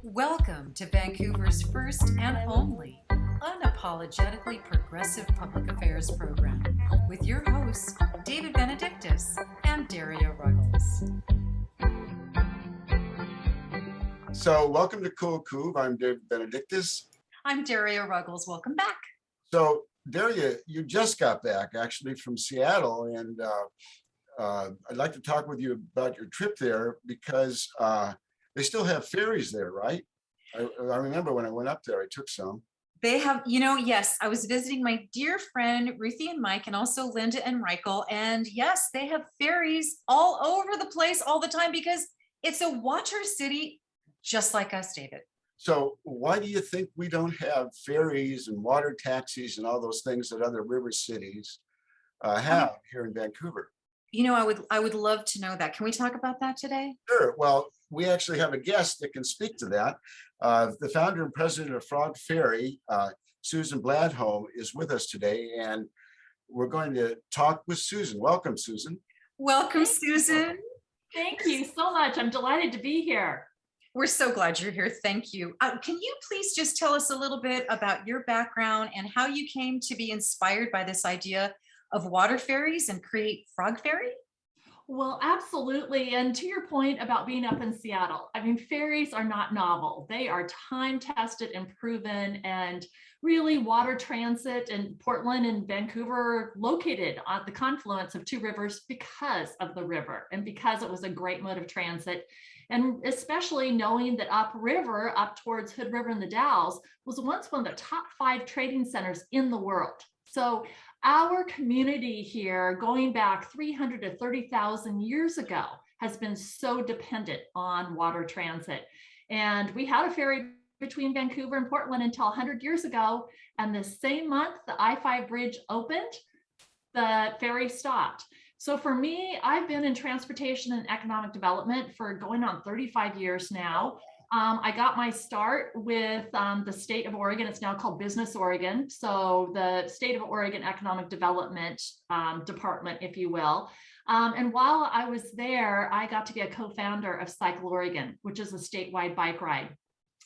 Welcome to Vancouver's first and only unapologetically progressive public affairs program with your hosts, David Benedictus and Daria Ruggles. So welcome to CoolCouve. I'm David Benedictus. I'm Daria Ruggles. Welcome back. So Daria, you just got back actually from Seattle, and I'd like to talk with you about your trip there because they still have ferries there, right? I remember when I went up there, I took some. They have, yes, I was visiting my dear friend Ruthie and Mike, and also Linda and Reichel. And yes, they have ferries all over the place all the time because it's a water city just like us, David. So why do you think we don't have ferries and water taxis and all those things that other river cities have here in Vancouver? I would love to know that. Can we talk about that today? Sure. Well, we actually have a guest that can speak to that. The founder and president of FrogFerry, Susan Bladholm, is with us today, and we're going to talk with Susan. Welcome, Susan. Welcome, Susan. Thank you so much. I'm delighted to be here. We're so glad you're here. Thank you. Can you please just tell us a little bit about your background and how you came to be inspired by this idea of water ferries and create FrogFerry? Well, absolutely. And to your point about being up in Seattle, I mean, ferries are not novel. They are time tested and proven, and really water transit in Portland and Vancouver are located at the confluence of two rivers because of the river and because it was a great mode of transit. And especially knowing that upriver, up towards Hood River in the Dalles, was once one of the top 5 trading centers in the world. So our community here, going back 300 to 30,000 years ago, has been so dependent on water transit. And we had a ferry between Vancouver and Portland until 100 years ago. And the same month the I-5 bridge opened, the ferry stopped. So for me, I've been in transportation and economic development for going on 35 years now. I got my start with the state of Oregon. It's now called Business Oregon. So the state of Oregon Economic Development Department, if you will. And while I was there, I got to be a co-founder of Cycle Oregon, which is a statewide bike ride.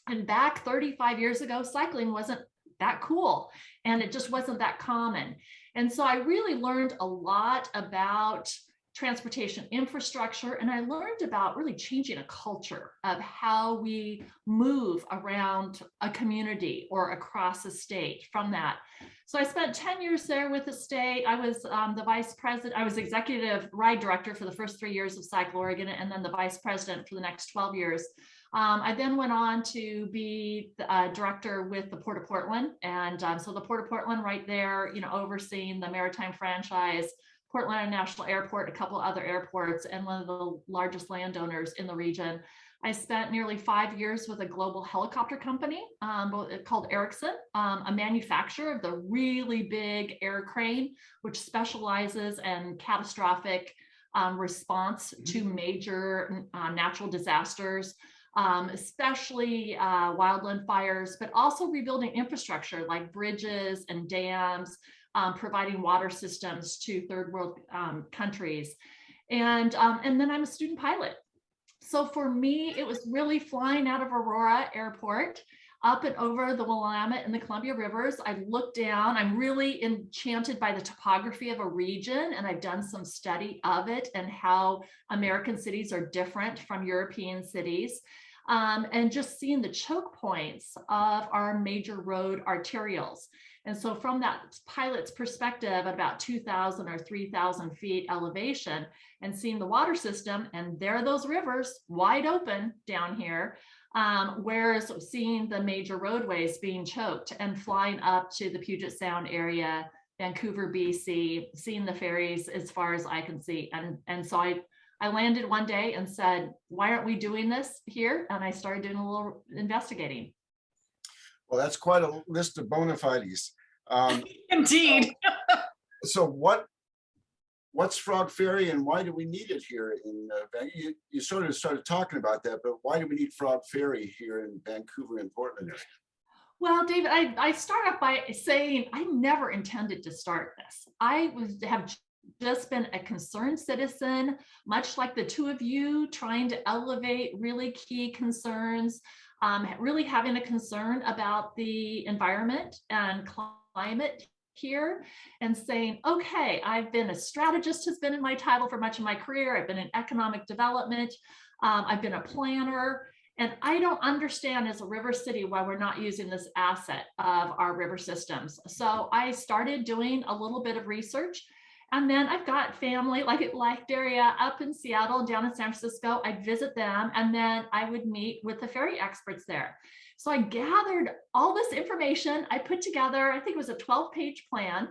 And back 35 years ago, cycling wasn't that cool, and it just wasn't that common. And so I really learned a lot about transportation infrastructure, and I learned about really changing a culture of how we move around a community or across a state from that. So I spent 10 years there with the state. I was the vice president. I was executive ride director for the first 3 years of Cycle Oregon, and then the vice president for the next 12 years. I then went on to be the director with the Port of Portland. And so the Port of Portland right there, overseeing the maritime franchise, Portland International Airport, a couple other airports, and one of the largest landowners in the region. I spent nearly 5 years with a global helicopter company called Ericsson, a manufacturer of the really big air crane, which specializes in catastrophic response to major natural disasters, especially wildland fires, but also rebuilding infrastructure like bridges and dams, providing water systems to third world countries. And then I'm a student pilot. So for me, it was really flying out of Aurora Airport up and over the Willamette and the Columbia Rivers. I looked down, I'm really enchanted by the topography of a region, and I've done some study of it and how American cities are different from European cities. And just seeing the choke points of our major road arterials. And so from that pilot's perspective at about 2,000 or 3,000 feet elevation, and seeing the water system, and there are those rivers wide open down here, whereas seeing the major roadways being choked and flying up to the Puget Sound area, Vancouver, BC, seeing the ferries as far as I can see. And so I landed one day and said, why aren't we doing this here? And I started doing a little investigating. Well, that's quite a list of bona fides. Indeed. So what's FrogFerry, and why do we need it here in Vancouver? You sort of started talking about that, but why do we need FrogFerry here in Vancouver and Portland area? Well, David, I start off by saying I never intended to start this. I have just been a concerned citizen, much like the two of you, trying to elevate really key concerns, really having a concern about the environment and climate here, and saying, okay, I've been a strategist, has been in my title for much of my career. I've been in economic development. I've been a planner, and I don't understand as a river city why we're not using this asset of our river systems. So I started doing a little bit of research, and then I've got family like at Life Area up in Seattle and down in San Francisco. I'd visit them, and then I would meet with the ferry experts there. So I gathered all this information. I put together, I think it was a 12-page plan.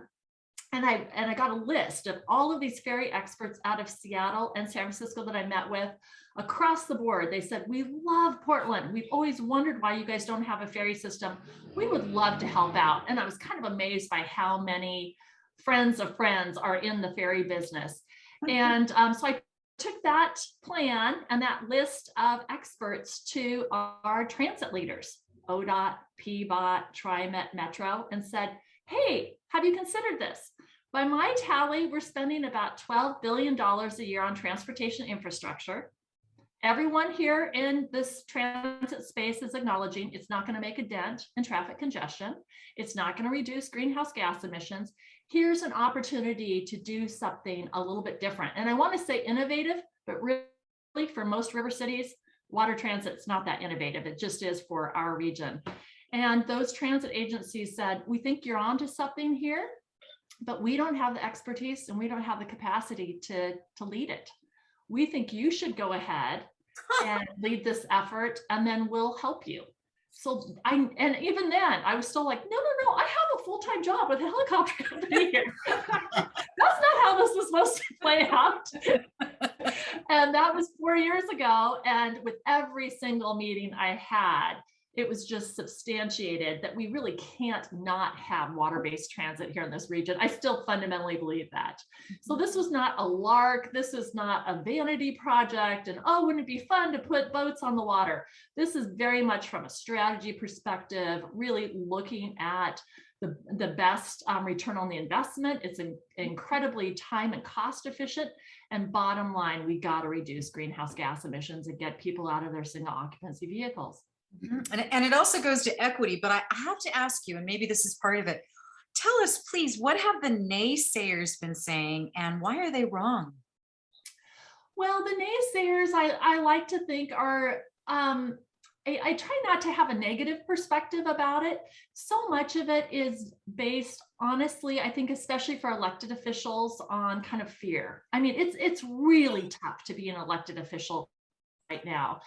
And I got a list of all of these ferry experts out of Seattle and San Francisco that I met with across the board. They said, we love Portland. We've always wondered why you guys don't have a ferry system. We would love to help out. And I was kind of amazed by how many friends of friends are in the ferry business. And so I took that plan and that list of experts to our transit leaders, ODOT, PBOT, TriMet, Metro, and said, hey, have you considered this? By my tally, we're spending about $12 billion a year on transportation infrastructure. Everyone here in this transit space is acknowledging it's not going to make a dent in traffic congestion. It's not going to reduce greenhouse gas emissions. Here's an opportunity to do something a little bit different. And I want to say innovative, but really for most river cities, water transit's not that innovative. It just is for our region. And those transit agencies said, we think you're onto something here, but we don't have the expertise and we don't have the capacity to lead it. We think you should go ahead and lead this effort, and then we'll help you. So and even then I was still like, no, I have a full-time job with a helicopter company here. That's not how this was supposed to play out. And that was 4 years ago. And with every single meeting I had, it was just substantiated that we really can't not have water-based transit here in this region. I still fundamentally believe that. So this was not a lark. This is not a vanity project. And oh, wouldn't it be fun to put boats on the water? This is very much from a strategy perspective, really looking at the best return on the investment. It's incredibly time and cost efficient. And bottom line, we got to reduce greenhouse gas emissions and get people out of their single occupancy vehicles. And it also goes to equity, but I have to ask you, and maybe this is part of it. Tell us, please, what have the naysayers been saying and why are they wrong? Well, the naysayers, I like to think are, I try not to have a negative perspective about it. So much of it is based, honestly, I think, especially for elected officials, on kind of fear. I mean, it's really tough to be an elected official right now.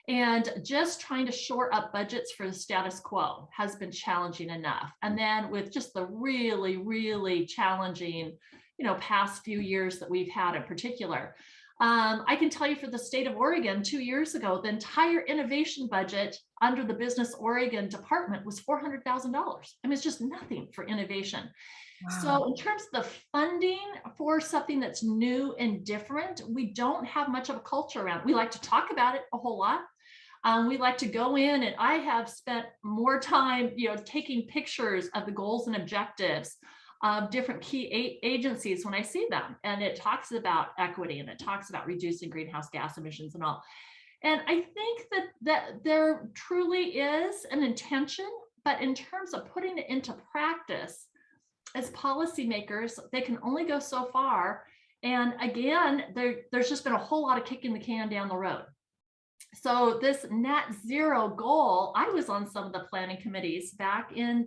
And just trying to shore up budgets for the status quo has been challenging enough. And then with just the really, really challenging, past few years that we've had in particular, I can tell you for the state of Oregon 2 years ago, the entire innovation budget under the Business Oregon department was $400,000. I mean, it's just nothing for innovation. Wow. So in terms of the funding for something that's new and different, we don't have much of a culture around. We like to talk about it a whole lot. We like to go in, and I have spent more time, taking pictures of the goals and objectives of different key agencies when I see them. And it talks about equity and it talks about reducing greenhouse gas emissions and all. And I think that there truly is an intention, but in terms of putting it into practice, as policymakers, they can only go so far. And again, there's just been a whole lot of kicking the can down the road. So this net zero goal, I was on some of the planning committees back in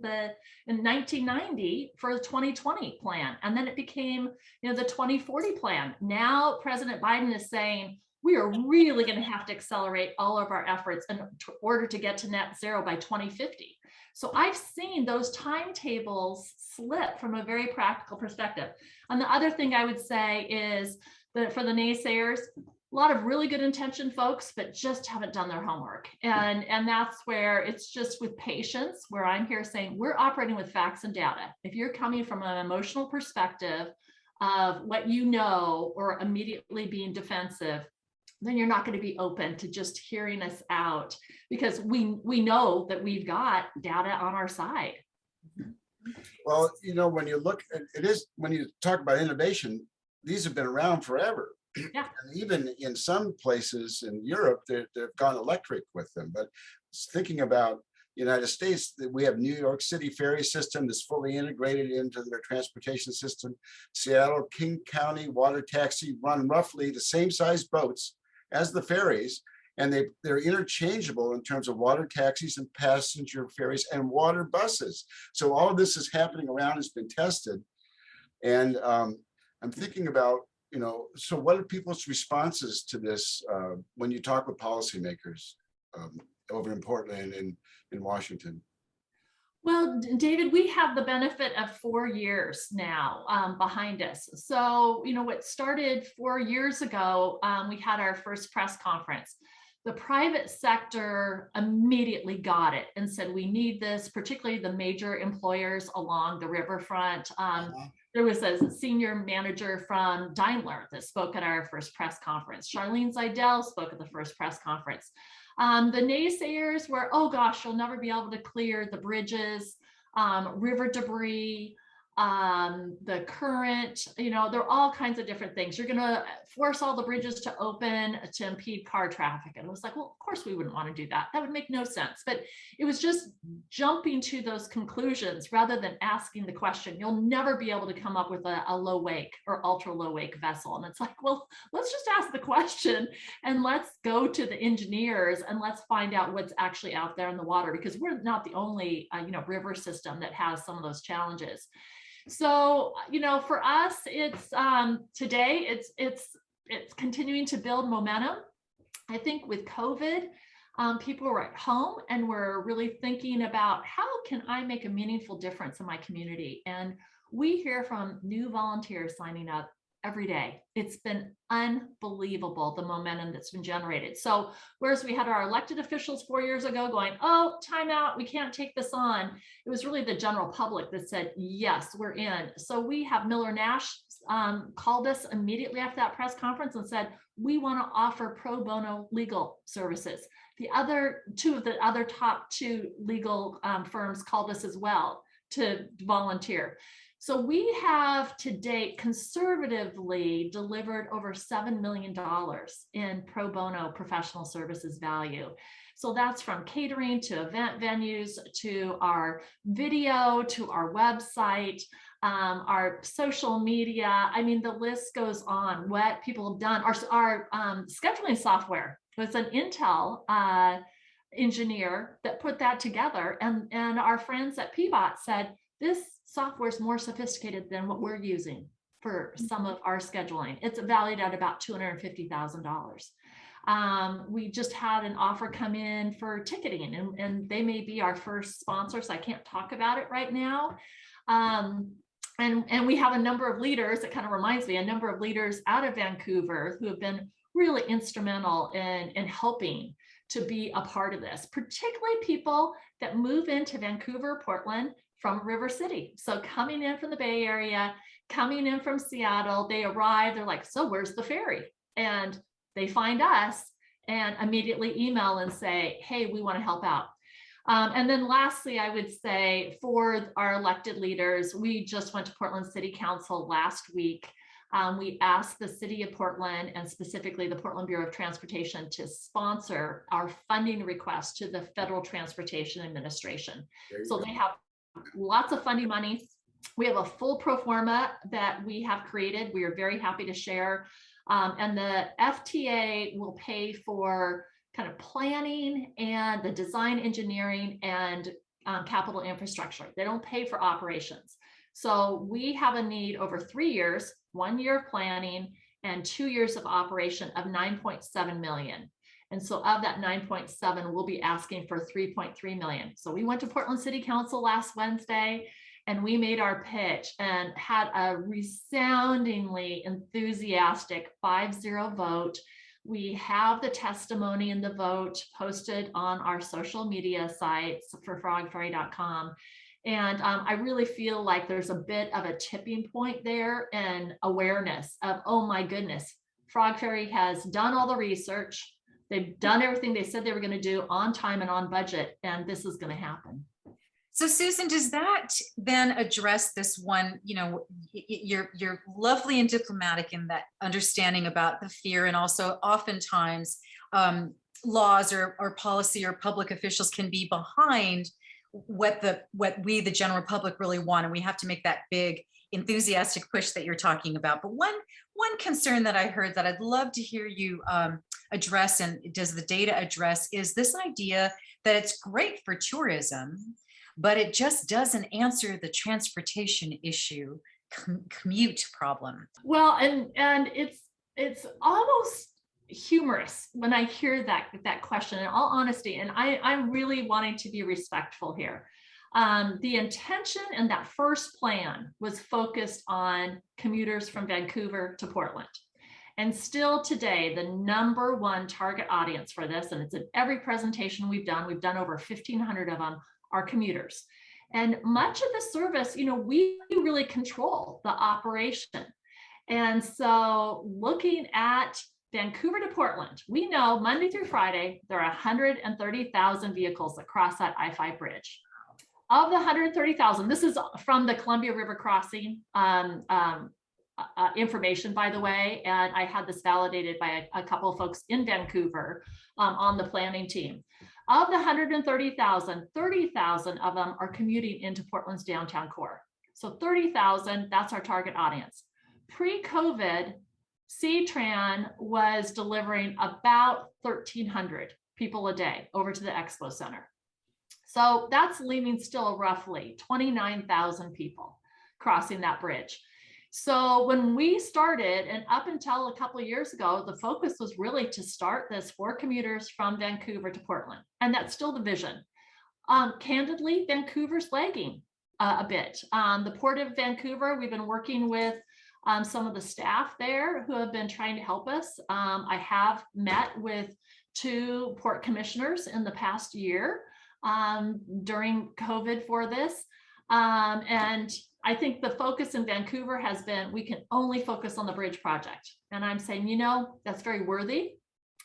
1990 for the 2020 plan. And then it became, the 2040 plan. Now, President Biden is saying, we are really going to have to accelerate all of our efforts in order to get to net zero by 2050. So I've seen those timetables slip from a very practical perspective. And the other thing I would say is that for the naysayers, a lot of really good intention folks, but just haven't done their homework. And that's where it's just with patience, where I'm here saying we're operating with facts and data. If you're coming from an emotional perspective of what you know, or immediately being defensive, then you're not going to be open to just hearing us out, because we know that we've got data on our side. Well, when you look at when you talk about innovation, these have been around forever. Yeah. And even in some places in Europe, they've gone electric with them. But thinking about United States, that we have New York City ferry system that's fully integrated into their transportation system. Seattle, King County water taxi run roughly the same size boats as the ferries, and they're interchangeable in terms of water taxis and passenger ferries and water buses. So all of this is happening around, has been tested. And I'm thinking about, so what are people's responses to this when you talk with policymakers over in Portland and in Washington? Well, David, we have the benefit of 4 years now behind us. So, what started 4 years ago, we had our first press conference. The private sector immediately got it and said, we need this, particularly the major employers along the riverfront. There was a senior manager from Daimler that spoke at our first press conference. Charlene Zeidel spoke at the first press conference. The naysayers were, oh gosh, you'll never be able to clear the bridges, river debris, the current, there are all kinds of different things. You're going to force all the bridges to open to impede car traffic. And it was like, well, of course we wouldn't want to do that. That would make no sense. But it was just jumping to those conclusions rather than asking the question. You'll never be able to come up with a low wake or ultra low wake vessel. And it's like, well, let's just ask the question and let's go to the engineers and let's find out what's actually out there in the water, because we're not the only, river system that has some of those challenges. So, for us, it's today, it's continuing to build momentum. I think with COVID, people were at home and we're really thinking about how can I make a meaningful difference in my community? And we hear from new volunteers signing up every day. It's been unbelievable, the momentum that's been generated. So whereas we had our elected officials 4 years ago going, oh, time out, we can't take this on, it was really the general public that said, yes, we're in. So we have Miller Nash called us immediately after that press conference and said, we want to offer pro bono legal services. The other two of the other top two legal firms called us as well to volunteer. So we have to date conservatively delivered over $7 million in pro bono professional services value. So that's from catering to event venues, to our video, to our website, our social media. I mean, the list goes on. What people have done, our scheduling software was an Intel engineer that put that together. And our friends at PBOT said, this software is more sophisticated than what we're using for some of our scheduling. It's valued at about $250,000. We just had an offer come in for ticketing, and they may be our first sponsor, so I can't talk about it right now. And we have a number of leaders, it kind of reminds me, a number of leaders out of Vancouver who have been really instrumental in helping to be a part of this, particularly people that move into Vancouver, Portland, from River City. So coming in from the Bay Area, coming in from Seattle, they arrive, they're like, so where's the ferry? And they find us and immediately email and say, hey, we want to help out. And then lastly, I would say for our elected leaders, we just went to Portland City Council last week. We asked the city of Portland and specifically the Portland Bureau of Transportation to sponsor our funding request to the Federal Transportation Administration. So they have lots of funding money. We have a full pro forma that we have created. We are very happy to share. And the FTA will pay for kind of planning and the design engineering and capital infrastructure. They don't pay for operations. So we have a need over 3 years, 1 year of planning and 2 years of operation of $9.7 million. And so of that 9.7, we'll be asking for 3.3 million. So we went to Portland City Council last Wednesday and we made our pitch and had a resoundingly enthusiastic 5-0 vote. We have the testimony in the vote posted on our social media sites for frogferry.com. And I really feel like there's a bit of a tipping point there and awareness of, oh my goodness, Frog Ferry has done all the research. They've done everything they said they were going to do on time and on budget, and this is going to happen. So Susan, does that then address this one, you're lovely and diplomatic in that understanding about the fear, and also oftentimes laws or policy or public officials can be behind what we, the general public, really want, and we have to make that big enthusiastic push that you're talking about. But one concern that I heard that I'd love to hear you address, and does the data address, is this idea that it's great for tourism, but it just doesn't answer the transportation issue, commute problem. Well, and it's almost humorous when I hear that question, in all honesty, and I'm really wanting to be respectful here. The intention in that first plan was focused on commuters from Vancouver to Portland. And still today, the #1 target audience for this, and it's in every presentation we've done over 1,500 of them, are commuters. And much of the service, we really control the operation. And so looking at Vancouver to Portland, we know Monday through Friday, there are 130,000 vehicles that cross that I-5 bridge. Of the 130,000, this is from the Columbia River crossing information, by the way, and I had this validated by a couple of folks in Vancouver on the planning team. Of the 130,000, 30,000 of them are commuting into Portland's downtown core. So 30,000, that's our target audience. Pre-COVID, C-Tran was delivering about 1,300 people a day over to the Expo Center. So that's leaving still roughly 29,000 people crossing that bridge. So when we started, and up until a couple of years ago, the focus was really to start this for commuters from Vancouver to Portland. And that's still the vision. Candidly, Vancouver's lagging a bit. The Port of Vancouver, we've been working with some of the staff there who have been trying to help us. I have met with 2 port commissioners in the past year during COVID for this. And I think the focus in Vancouver has been, we can only focus on the bridge project. And I'm saying, that's very worthy.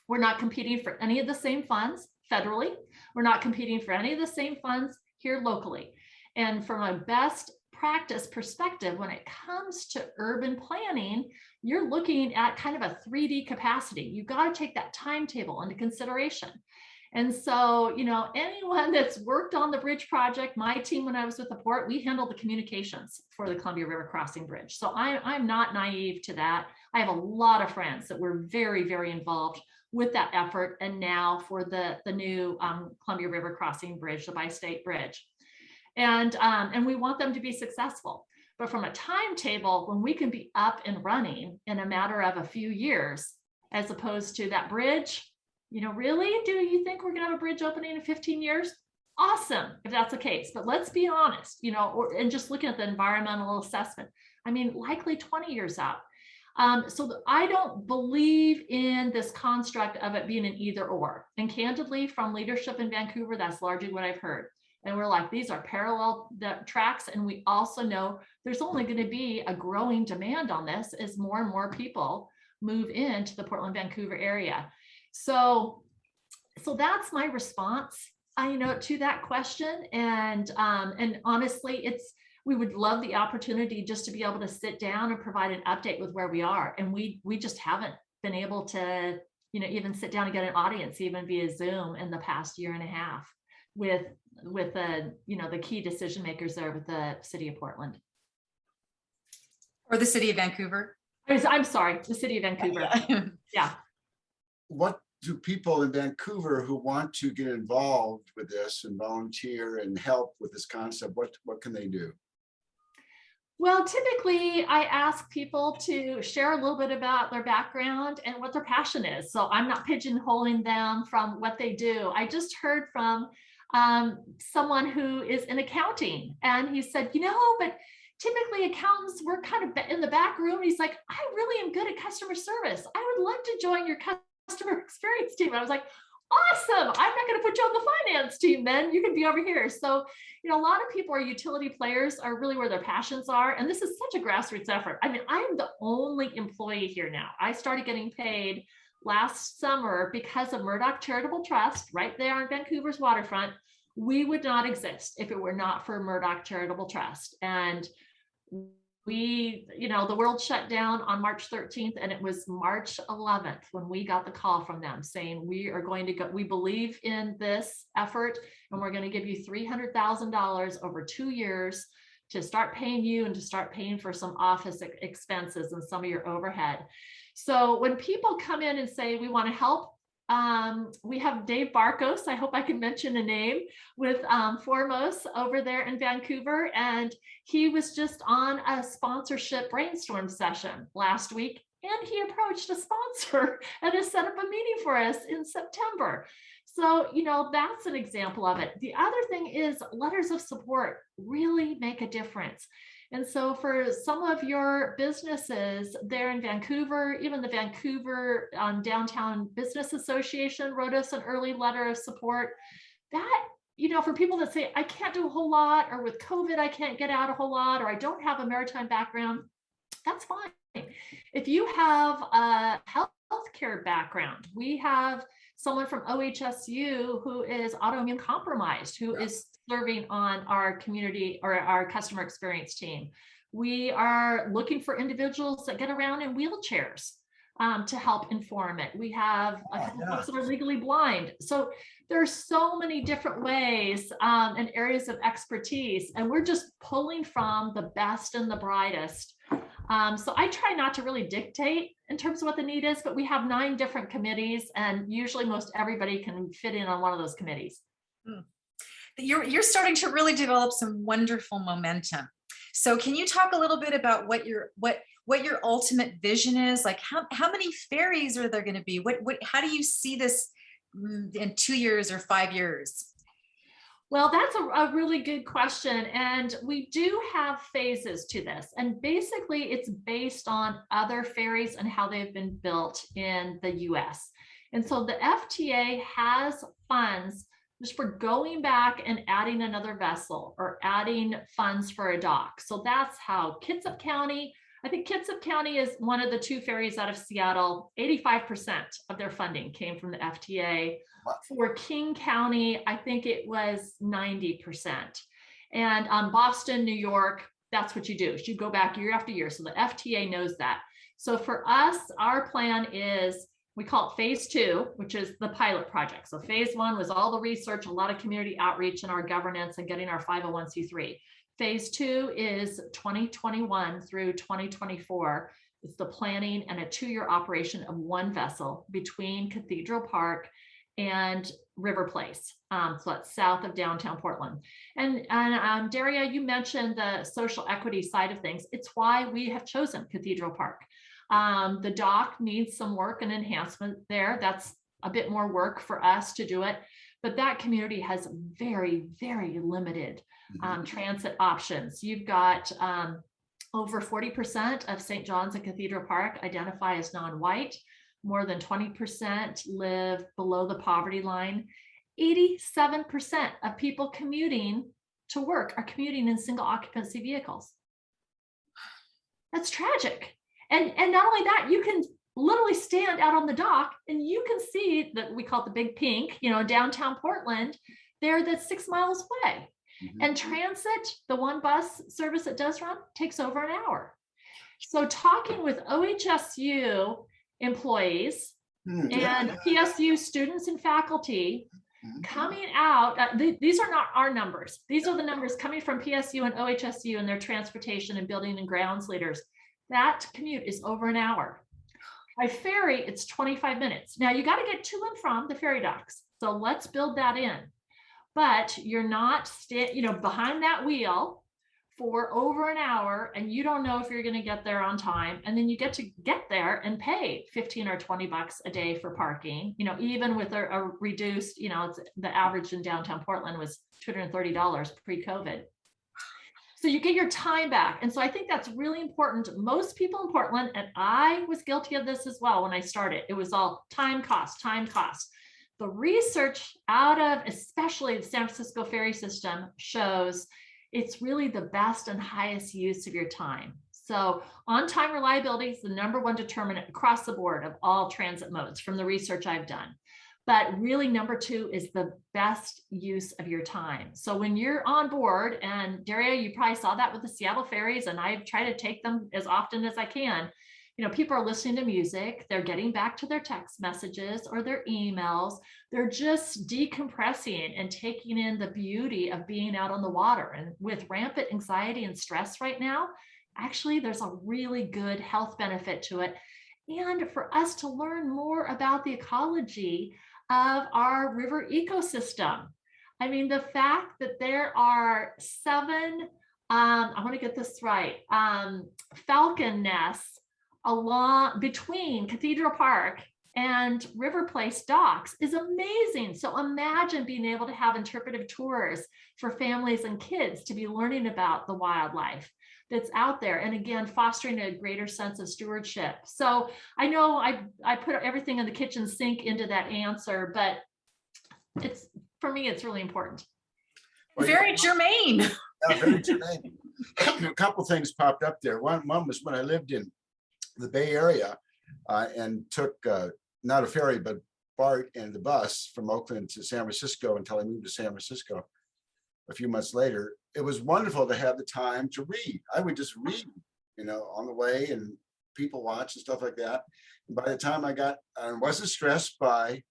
We're not competing for any of the same funds federally. We're not competing for any of the same funds here locally. And from a best practice perspective, when it comes to urban planning, you're looking at kind of a 3D capacity. You've got to take that timetable into consideration. And so, anyone that's worked on the bridge project, my team, when I was with the port, we handled the communications for the Columbia River Crossing Bridge. So I'm not naive to that. I have a lot of friends that were very, very involved with that effort. And now for the new Columbia River Crossing Bridge, the bi-state bridge. And we want them to be successful. But from a timetable, when we can be up and running in a matter of a few years, as opposed to that bridge, really, do you think we're going to have a bridge opening in 15 years? Awesome, if that's the case. But let's be honest, and just looking at the environmental assessment, likely 20 years out. So I don't believe in this construct of it being an either or. And candidly, from leadership in Vancouver, that's largely what I've heard. And we're like, these are parallel tracks. And we also know there's only going to be a growing demand on this as more and more people move into the Portland, Vancouver area. So that's my response, to that question. And honestly, we would love the opportunity just to be able to sit down and provide an update with where we are. And we just haven't been able to, even sit down and get an audience, even via Zoom, in the past year and a half with the key decision makers there with the city of Portland. Or the city of Vancouver. I'm sorry, the city of Vancouver. Yeah. What do people in Vancouver who want to get involved with this and volunteer and help with this concept, what can they do? Well, typically I ask people to share a little bit about their background and what their passion is. So I'm not pigeonholing them from what they do. I just heard from someone who is in accounting, and he said, but typically accountants work kind of in the back room. He's like, I really am good at customer service. I would love to join your customer experience team. I was like, awesome. I'm not going to put you on the finance team then. You can be over here. So, a lot of people are utility players, are really where their passions are. And this is such a grassroots effort. I'm the only employee here now. I started getting paid last summer because of Murdoch Charitable Trust right there on Vancouver's waterfront. We would not exist if it were not for Murdoch Charitable Trust. And we, the world shut down on March 13th, and it was March 11th when we got the call from them saying, we are going to go, we believe in this effort, and we're going to give you $300,000 over 2 years to start paying you and to start paying for some office expenses and some of your overhead. So when people come in and say, we want to help, we have Dave Barkos, I hope I can mention a name, with Foremost over there in Vancouver. And he was just on a sponsorship brainstorm session last week. And he approached a sponsor and has set up a meeting for us in September. So, that's an example of it. The other thing is letters of support really make a difference. And so for some of your businesses there in Vancouver, even the Vancouver Downtown Business Association wrote us an early letter of support. That, for people that say, I can't do a whole lot, or with COVID, I can't get out a whole lot, or I don't have a maritime background, that's fine. If you have a healthcare background, we have someone from OHSU who is autoimmune compromised, who is serving on our community or our customer experience team. We are looking for individuals that get around in wheelchairs to help inform it. We have a couple folks that are legally blind. So there's so many different ways and areas of expertise, and we're just pulling from the best and the brightest. So I try not to really dictate in terms of what the need is, but we have 9 different committees, and usually most everybody can fit in on one of those committees. You're starting to really develop some wonderful momentum. So can you talk a little bit about what your ultimate vision is? Like how many ferries are there going to be? How do you see this in 2 years or 5 years? Well, that's a really good question. And we do have phases to this. And basically it's based on other ferries and how they've been built in the US. And so the FTA has funds just for going back and adding another vessel or adding funds for a dock. So that's how Kitsap County, I think Kitsap County is one of the 2 ferries out of Seattle. 85% of their funding came from the FTA. For King County, I think it was 90%. And Boston, New York, that's what you do. You go back year after year. So the FTA knows that. So for us, our plan is, we call it phase 2, which is the pilot project. So phase 1 was all the research, a lot of community outreach and our governance and getting our 501c3. Phase 2 is 2021 through 2024. It's the planning and a 2-year operation of 1 vessel between Cathedral Park and River Place. So that's south of downtown Portland. And Daria, you mentioned the social equity side of things. It's why we have chosen Cathedral Park. The dock needs some work and enhancement there. That's a bit more work for us to do it. But that community has very, very limited transit options. You've got over 40% of St. John's and Cathedral Park identify as non-white. More than 20% live below the poverty line. 87% of people commuting to work are commuting in single occupancy vehicles. That's tragic. And not only that, you can literally stand out on the dock and you can see that we call it the Big Pink, downtown Portland, there that's 6 miles away. And transit, the 1 bus service that does run, takes over an hour. So talking with OHSU employees and PSU students and faculty coming out, these are not our numbers. These are the numbers coming from PSU and OHSU and their transportation and building and grounds leaders. That commute is over an hour. By ferry, it's 25 minutes. Now you got to get to and from the ferry docks. So let's build that in. But you're not behind that wheel for over an hour and you don't know if you're going to get there on time. And then you get to get there and pay 15 or 20 bucks a day for parking, even with a reduced, it's, the average in downtown Portland was $230 pre-COVID. So you get your time back. And so I think that's really important. Most people in Portland, and I was guilty of this as well when I started, it was all time cost, time cost. The research out of especially the San Francisco ferry system shows it's really the best and highest use of your time. So on-time reliability is the #1 determinant across the board of all transit modes from the research I've done. But really, number two is the best use of your time. So when you're on board, and Daria, you probably saw that with the Seattle ferries, and I try to take them as often as I can. You know, people are listening to music, they're getting back to their text messages or their emails. They're just decompressing and taking in the beauty of being out on the water. And with rampant anxiety and stress right now, actually, there's a really good health benefit to it. And for us to learn more about the ecology of our river ecosystem. I mean, the fact that there are 7, I want to get this right, falcon nests along between Cathedral Park and River Place docks is amazing. So imagine being able to have interpretive tours for families and kids to be learning about the wildlife that's out there. And again, fostering a greater sense of stewardship. So I know I put everything in the kitchen sink into that answer, but it's, for me, it's really important. Well, Very germane. Yeah, very germane. A couple things popped up there. One was when I lived in the Bay Area and took not a ferry, but BART and the bus from Oakland to San Francisco until I moved to San Francisco a few months later. It was wonderful to have the time to read. I would just read, you know, on the way, and people watch and stuff like that. And by the time I wasn't stressed by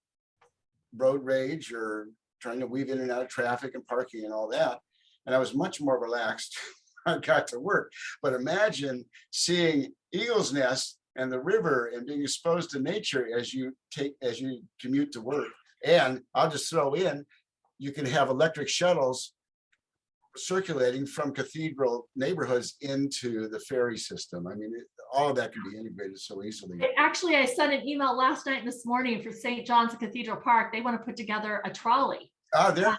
road rage or trying to weave in and out of traffic and parking and all that. And I was much more relaxed when I got to work. But imagine seeing eagle's nests and the river and being exposed to nature as you commute to work. And I'll just throw in, you can have electric shuttles circulating from cathedral neighborhoods into the ferry system. I mean, all of that can be integrated so easily. Actually, I sent an email last night and this morning for St. John's and Cathedral Park. They want to put together a trolley. Oh, there.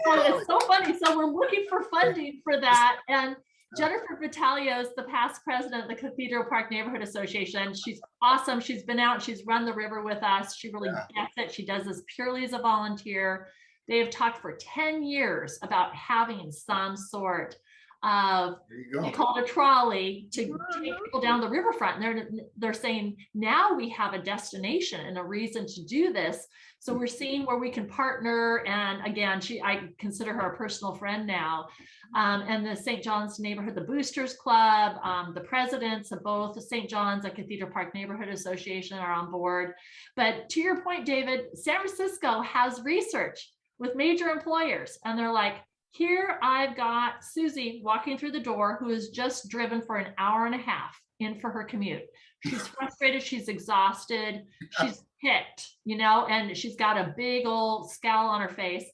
So it's so funny. So we're looking for funding for that. And Jennifer Battaglio is the past president of the Cathedral Park Neighborhood Association. She's awesome. She's been out, she's run the river with us. She really gets it. She does this purely as a volunteer. They have talked for 10 years about having some sort of, they call it a trolley, to take people down the riverfront. And they're saying, now we have a destination and a reason to do this. So we're seeing where we can partner. And again, I consider her a personal friend now. And the St. John's neighborhood, the Boosters Club, the presidents of both the St. John's and Cathedral Park Neighborhood Association are on board. But to your point, David, San Francisco has research with major employers. And they're like, here I've got Susie walking through the door who has just driven for an hour and a half in for her commute. She's frustrated, she's exhausted, she's picked, you know, and she's got a big old scowl on her face.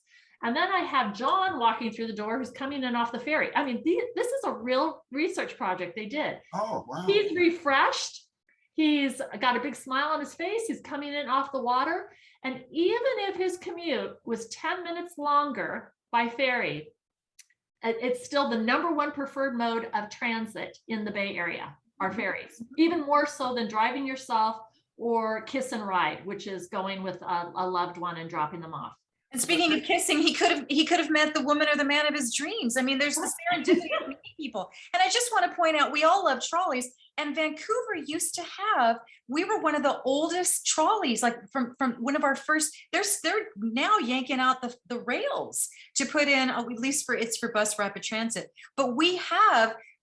And then I have John walking through the door who's coming in off the ferry. I mean, this is a real research project they did. Oh, wow. He's refreshed. He's got a big smile on his face. He's coming in off the water. And even if his commute was 10 minutes longer by ferry, it's still the #1 preferred mode of transit in the Bay Area, are ferries, even more so than driving yourself or kiss and ride, which is going with a loved one and dropping them off. And speaking of kissing, he could have met the woman or the man of his dreams. I mean, there's the serendipity of meeting people. And I just want to point out, we all love trolleys, and Vancouver used to have, we were one of the oldest trolleys, like from one of our first, they're now yanking out the rails to put in, at least it's for bus rapid transit. But we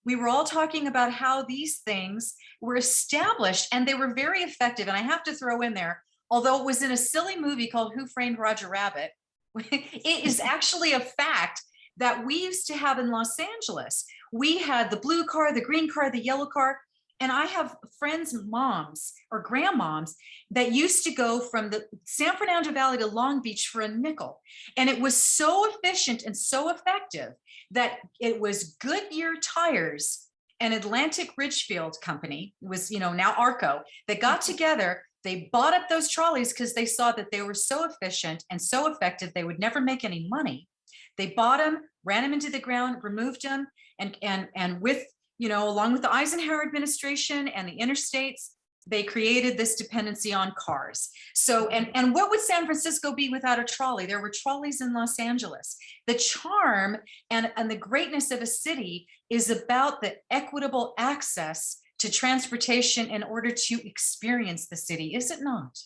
were all talking about how these things were established and they were very effective. And I have to throw in there, although it was in a silly movie called Who Framed Roger Rabbit, it is actually a fact that we used to have in Los Angeles. We had the blue car, the green car, the yellow car. And I have friends' moms or grandmoms that used to go from the San Fernando Valley to Long Beach for a nickel. And it was so efficient and so effective that it was Goodyear Tires and Atlantic Ridgefield Company, it was, now Arco, that got together. They bought up those trolleys because they saw that they were so efficient and so effective, they would never make any money. They bought them, ran them into the ground, removed them, and with, along with the Eisenhower administration and the interstates, they created this dependency on cars. So, and what would San Francisco be without a trolley? There were trolleys in Los Angeles. The charm and the greatness of a city is about the equitable access to transportation in order to experience the city, is it not?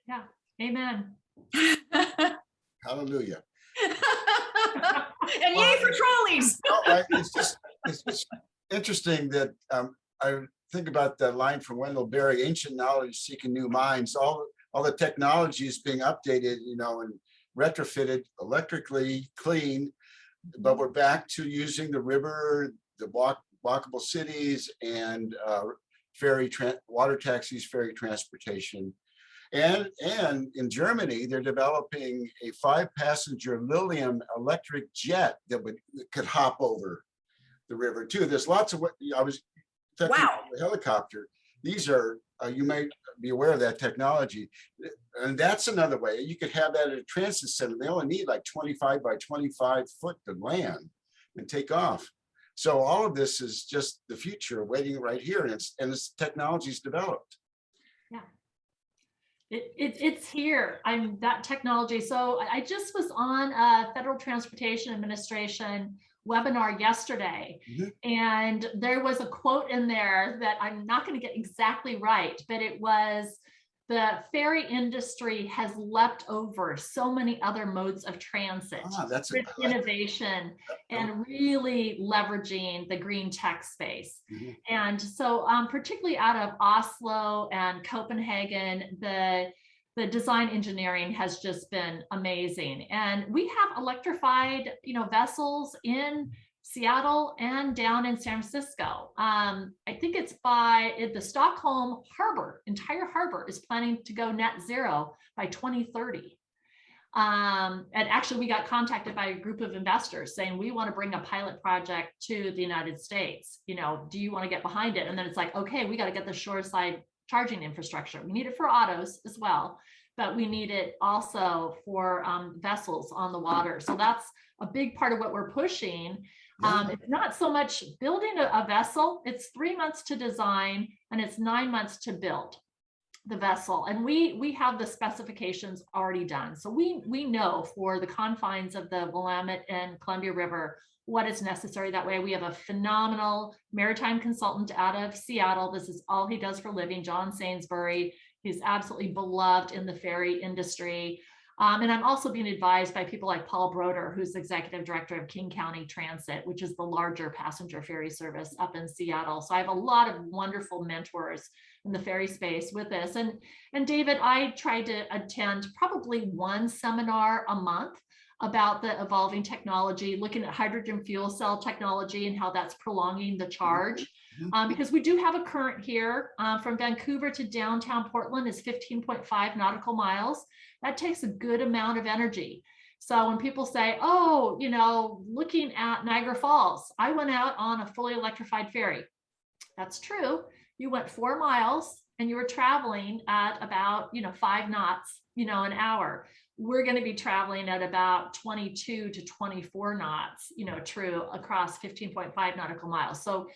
Yeah, Amen. Hallelujah. And yay for trolleys. It's just interesting that I think about the line from Wendell Berry, ancient knowledge seeking new minds. All the technology is being updated, and retrofitted electrically clean, but we're back to using the river, the walkable cities, and water taxis, ferry transportation. And in Germany, they're developing a 5-passenger Lilium electric jet that could hop over the river too. There's lots of what I was talking about the helicopter. These are you may be aware of that technology, and that's another way. You could have that at a transit center. They only need like 25 by 25 foot to land and take off. So all of this is just the future waiting right here, and this technology's developed. Yeah. It's here. That technology. So I just was on a Federal Transportation Administration webinar yesterday, and there was a quote in there that I'm not going to get exactly right, but it was, the ferry industry has leapt over so many other modes of transit with innovation and really leveraging the green tech space. And so particularly out of Oslo and Copenhagen, the design engineering has just been amazing. And we have electrified, vessels in Seattle and down in San Francisco. I think it's the Stockholm harbor, entire harbor is planning to go net zero by 2030. And actually we got contacted by a group of investors saying, we want to bring a pilot project to the United States. Do you want to get behind it? And then it's like, okay, we got to get the shoreside charging infrastructure. We need it for autos as well, but we need it also for vessels on the water. So that's a big part of what we're pushing. It's not so much building a vessel. It's 3 months to design and it's 9 months to build the vessel. And we have the specifications already done. So we know for the confines of the Willamette and Columbia River what is necessary. That way we have a phenomenal maritime consultant out of Seattle. This is all he does for a living, John Sainsbury. He's absolutely beloved in the ferry industry. And I'm also being advised by people like Paul Broder, who's executive director of King County Transit, which is the larger passenger ferry service up in Seattle. So I have a lot of wonderful mentors in the ferry space with this. And David, I try to attend probably one seminar a month about the evolving technology, looking at hydrogen fuel cell technology and how that's prolonging the charge. Because we do have a current here from Vancouver to downtown Portland is 15.5 nautical miles. That takes a good amount of energy. So when people say, oh, looking at Niagara Falls, I went out on a fully electrified ferry. That's true. You went 4 miles and you were traveling at about, 5 knots, an hour. We're going to be traveling at about 22 to 24 knots, true, across 15.5 nautical miles. So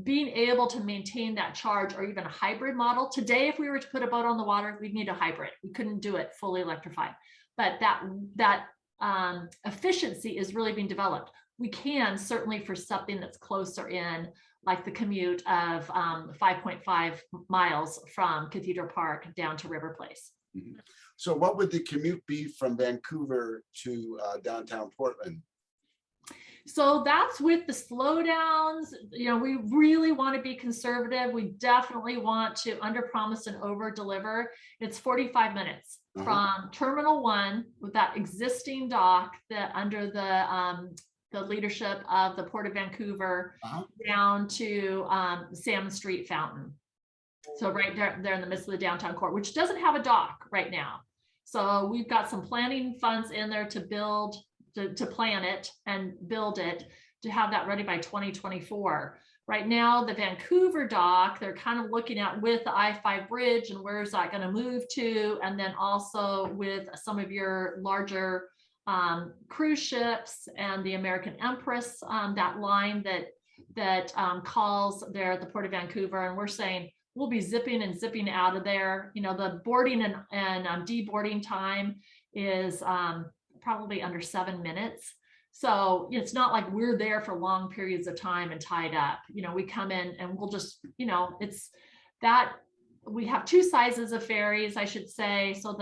being able to maintain that charge, or even a hybrid model. Today, if we were to put a boat on the water, we'd need a hybrid. We couldn't do it fully electrified, but that efficiency is really being developed. We can certainly for something that's closer in, like the commute of 5.5 miles from Cathedral Park down to River Place. So what would the commute be from Vancouver to downtown Portland? So that's with the slowdowns. We really want to be conservative. We definitely want to underpromise and over-deliver. It's 45 minutes from Terminal 1 with that existing dock under the leadership of the Port of Vancouver down to Salmon Street Fountain. So right there in the midst of the downtown core, which doesn't have a dock right now. So we've got some planning funds in there to build, to plan it and build it, to have that ready by 2024. Right now, the Vancouver dock, they're kind of looking at with the I-5 bridge and where's that going to move to, and then also with some of your larger cruise ships and the American Empress, that line that calls there at the Port of Vancouver, and we're saying we'll be zipping and zipping out of there. The boarding and deboarding time is probably under 7 minutes. So it's not like we're there for long periods of time and tied up. We come in and we'll just, it's that we have 2 sizes of ferries, I should say. So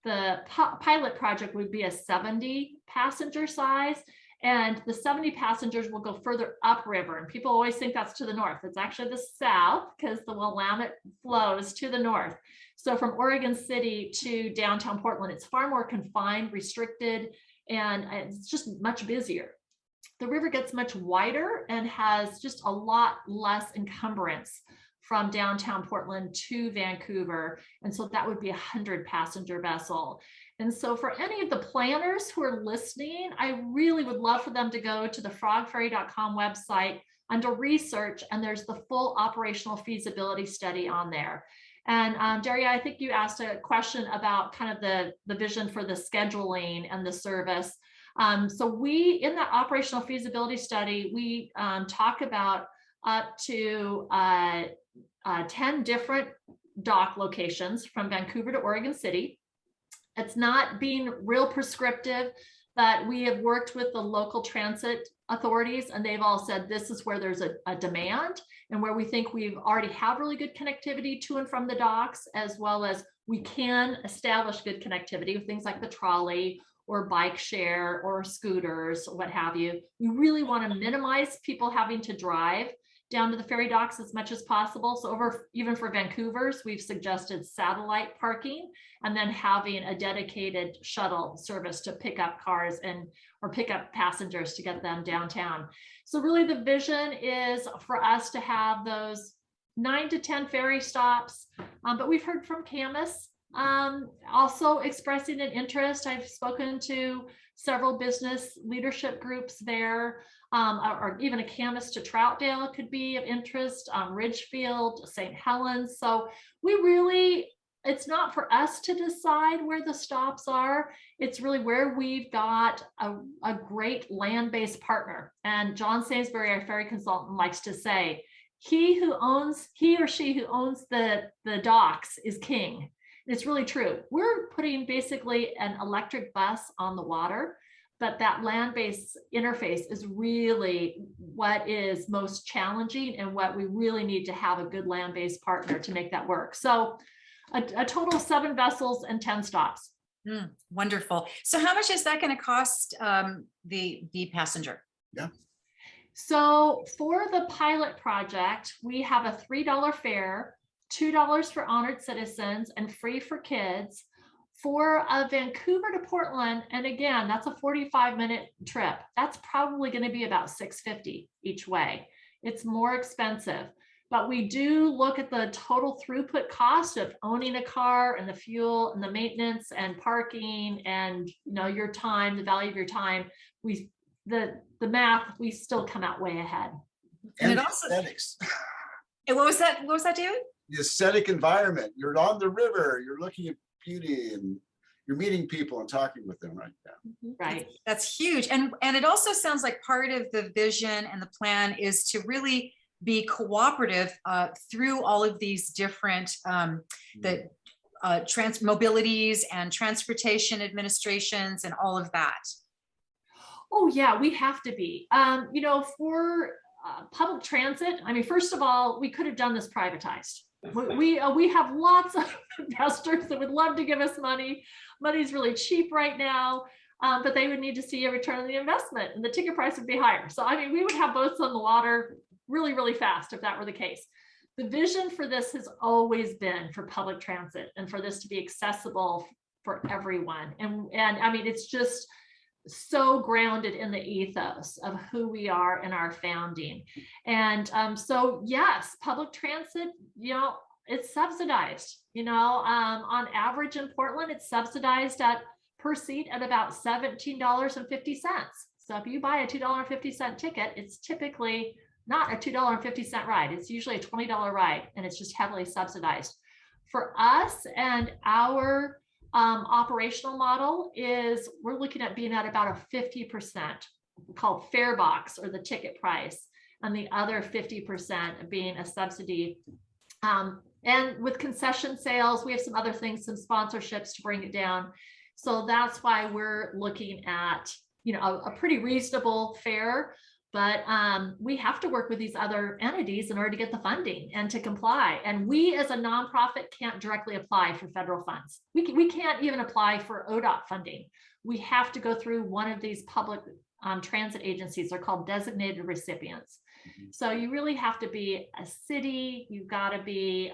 pilot project would be a 70 passenger size, and the 70 passengers will go further upriver. And people always think that's to the north. It's actually the south, because the Willamette flows to the north. So from Oregon City to downtown Portland, it's far more confined, restricted, and it's just much busier. The river gets much wider and has just a lot less encumbrance from downtown Portland to Vancouver. And so that would be a 100 passenger vessel. And so for any of the planners who are listening, I really would love for them to go to the frogferry.com website under research, and there's the full operational feasibility study on there. And Daria, I think you asked a question about kind of the vision for the scheduling and the service. So we, in that operational feasibility study, we talk about up to 10 different dock locations from Vancouver to Oregon City. It's not being real prescriptive, but we have worked with the local transit authorities, and they've all said this is where there's a demand, and where we think we've already have really good connectivity to and from the docks, as well as we can establish good connectivity with things like the trolley or bike share or scooters, what have you. We really want to minimize people having to drive down to the ferry docks as much as possible. So even for Vancouver's, we've suggested satellite parking, and then having a dedicated shuttle service to pick up cars or pick up passengers to get them downtown. So really the vision is for us to have those 9 to 10 ferry stops. But we've heard from Camas also expressing an interest. I've spoken to several business leadership groups there, or even a Camas to Troutdale could be of interest, Ridgefield, St. Helens. So we really, it's not for us to decide where the stops are. It's really where we've got a great land-based partner. And John Sainsbury, our ferry consultant, likes to say, he or she who owns the docks is king. It's really true. We're putting basically an electric bus on the water, but that land-based interface is really what is most challenging, and what we really need to have a good land-based partner to make that work. So a total of 7 vessels and 10 stops. Wonderful. So how much is that going to cost the passenger? Yeah. So for the pilot project, we have a $3 fare, $2 for honored citizens, and free for kids. For a Vancouver to Portland, and again, that's a 45-minute trip. That's probably going to be about $650 each way. It's more expensive, but we do look at the total throughput cost of owning a car, and the fuel and the maintenance and parking, and your time, the value of your time. The math, we still come out way ahead. And it also, aesthetics. And what was that, David? The aesthetic environment. You're on the river, you're looking at beauty, and you're meeting people and talking with them right now. Right. That's huge. And it also sounds like part of the vision and the plan is to really be cooperative through all of these different mobilities and transportation administrations and all of that. Oh yeah, we have to be. For public transit, I mean, first of all, we could have done this privatized. We have lots of investors that would love to give us money. Money's really cheap right now, but they would need to see a return on the investment, and the ticket price would be higher. So, I mean, we would have boats on the water really, really fast if that were the case. The vision for this has always been for public transit, and for this to be accessible for everyone. And I mean, it's just so grounded in the ethos of who we are in our founding. And so yes, public transit, it's subsidized. On average in Portland, it's subsidized per seat at about $17.50. So if you buy a $2.50 ticket, it's typically not a $2.50 ride. It's usually a $20 ride, and it's just heavily subsidized. For us and our operational model is we're looking at being at about a 50% called fare box, or the ticket price, and the other 50% being a subsidy. And with concession sales, we have some other things, some sponsorships to bring it down. So that's why we're looking at, a pretty reasonable fare. But we have to work with these other entities in order to get the funding and to comply. And we as a nonprofit can't directly apply for federal funds. We can't even apply for ODOT funding. We have to go through one of these public transit agencies. They're called designated recipients. So you really have to be a city. You've got to be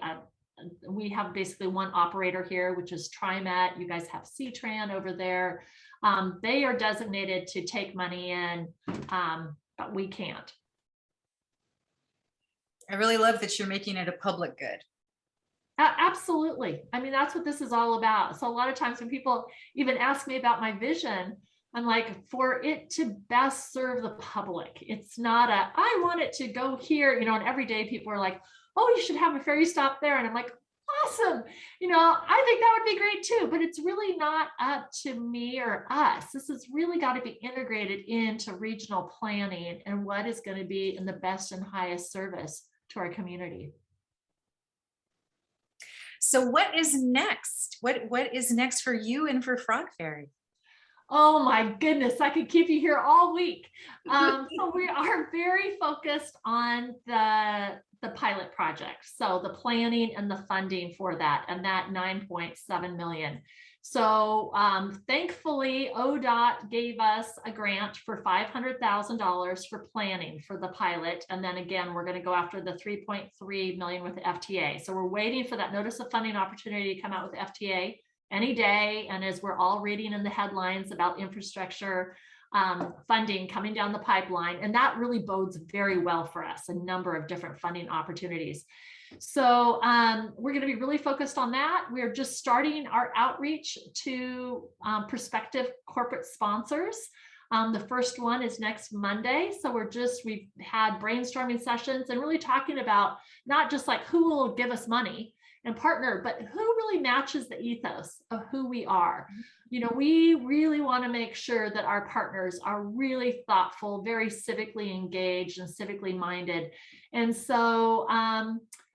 we have basically one operator here, which is TriMet. You guys have C-Tran over there. They are designated to take money in, but we can't. I really love that you're making it a public good. Absolutely. I mean, that's what this is all about. So a lot of times when people even ask me about my vision, I'm like, for it to best serve the public. It's not I want it to go here, you know, and every day people are like, oh, you should have a ferry stop there. And I'm like, awesome. You know, I think that would be great too, but it's really not up to me or us. This has really got to be integrated into regional planning and what is going to be in the best and highest service to our community. So what is next? What is next for you and for FrogFerry? Oh my goodness, I could keep you here all week. So we are very focused on the pilot project. So the planning and the funding for that, and that 9.7 million. So thankfully, ODOT gave us a grant for $500,000 for planning for the pilot. And then again, we're going to go after the 3.3 million with the FTA. So we're waiting for that notice of funding opportunity to come out with the FTA any day. And as we're all reading in the headlines about infrastructure funding coming down the pipeline, and that really bodes very well for us, a number of different funding opportunities. So we're going to be really focused on that. We're just starting our outreach to prospective corporate sponsors. The first one is next Monday. So we've had brainstorming sessions and really talking about not just like who will give us money and partner, but who really matches the ethos of who we are. You know, we really want to make sure that our partners are really thoughtful, very civically engaged and civically minded. And so,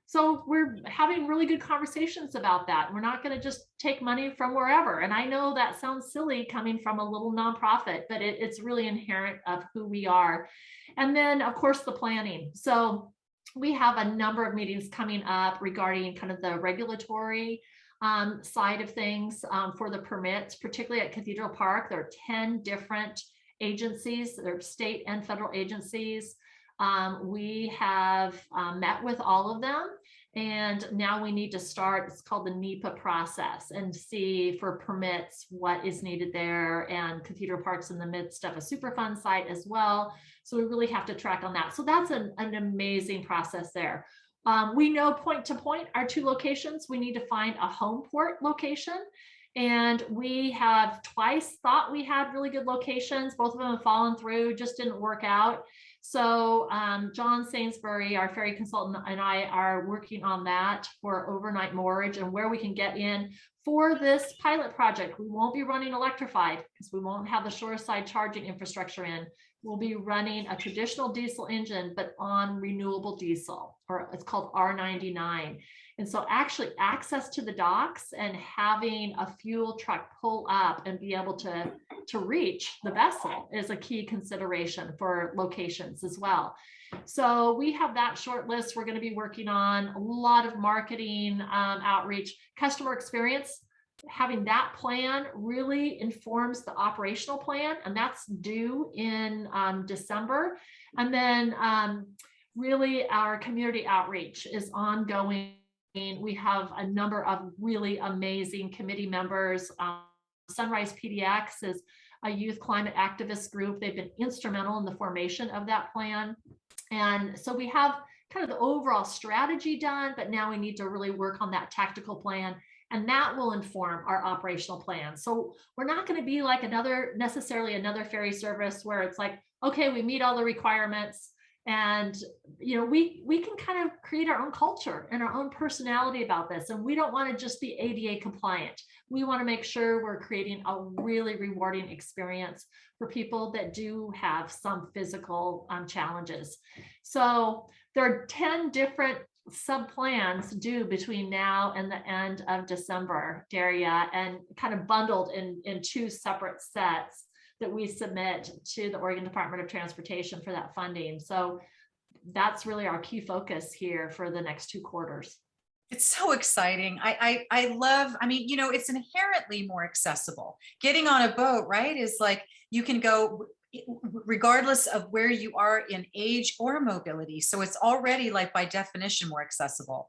so we're having really good conversations about that. We're not going to just take money from wherever. And I know that sounds silly coming from a little nonprofit, but it's really inherent of who we are. And then of course, the planning. So we have a number of meetings coming up regarding kind of the regulatory side of things for the permits, particularly at Cathedral Park. There are 10 different agencies, there are state and federal agencies. We have met with all of them, and now we need to start, it's called the NEPA process, and see for permits what is needed there. And Cathedral Park's in the midst of a Superfund site as well. So we really have to track on that. So that's an amazing process there. We know point to point, our two locations, we need to find a home port location. And we have twice thought we had really good locations. Both of them have fallen through, just didn't work out. So John Sainsbury, our ferry consultant, and I are working on that for overnight moorage and where we can get in for this pilot project. We won't be running electrified because we won't have the shoreside charging infrastructure in. We'll be running a traditional diesel engine, but on renewable diesel, or it's called R99. And so actually access to the docks and having a fuel truck pull up and be able to reach the vessel is a key consideration for locations as well. So we have that short list we're going to be working on, a lot of marketing, outreach, customer experience. Having that plan really informs the operational plan, and that's due in December. And then really our community outreach is ongoing. We have a number of really amazing committee members. Sunrise PDX is a youth climate activist group. They've been instrumental in the formation of that plan. And so we have kind of the overall strategy done, but now we need to really work on that tactical plan, and that will inform our operational plan. So we're not going to be like necessarily another ferry service where it's like, okay, we meet all the requirements, and you know, we can kind of create our own culture and our own personality about this. And we don't want to just be ADA compliant. We want to make sure we're creating a really rewarding experience for people that do have some physical challenges. So there are 10 different sub-plans due between now and the end of December, Daria, and kind of bundled in two separate sets. that we submit to the Oregon Department of Transportation for that funding. So that's really our key focus here for the next 2 quarters. It's so exciting. I love, I mean, you know, it's inherently more accessible. Getting on a boat, right, is like you can go regardless of where you are in age or mobility. So it's already, like, by definition, more accessible.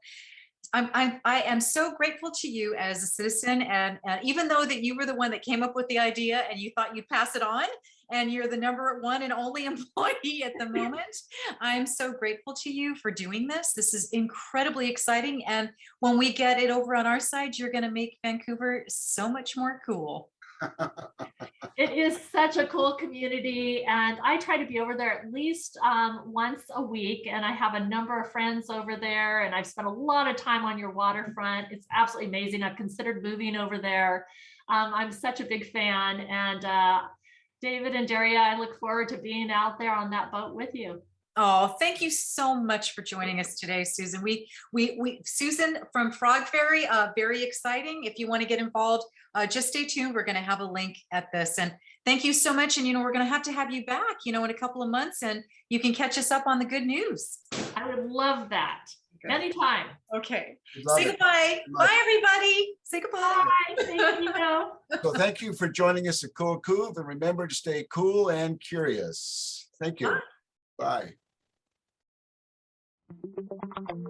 I am so grateful to you as a citizen, and even though that you were the one that came up with the idea and you thought you'd pass it on, and you're the #1 and only employee at the moment, I'm so grateful to you for doing this. This is incredibly exciting, and when we get it over on our side, you're going to make Vancouver so much more cool. It is such a cool community, and I try to be over there at least once a week, and I have a number of friends over there, and I've spent a lot of time on your waterfront. It's absolutely amazing. I've considered moving over there. I'm such a big fan, and David and Daria, I look forward to being out there on that boat with you. Oh, thank you so much for joining us today, Susan. Susan from FrogFerry, very exciting. If you want to get involved, just stay tuned. We're going to have a link at this. And thank you so much. And, you know, we're going to have you back, you know, in a couple of months, and you can catch us up on the good news. I would love that. Okay. Anytime. Okay. Say goodbye. Bye, everybody. Say goodbye. Bye. Thank you. So thank you for joining us at CoolCouve, and remember to stay cool and curious. Thank you. Bye. Bye.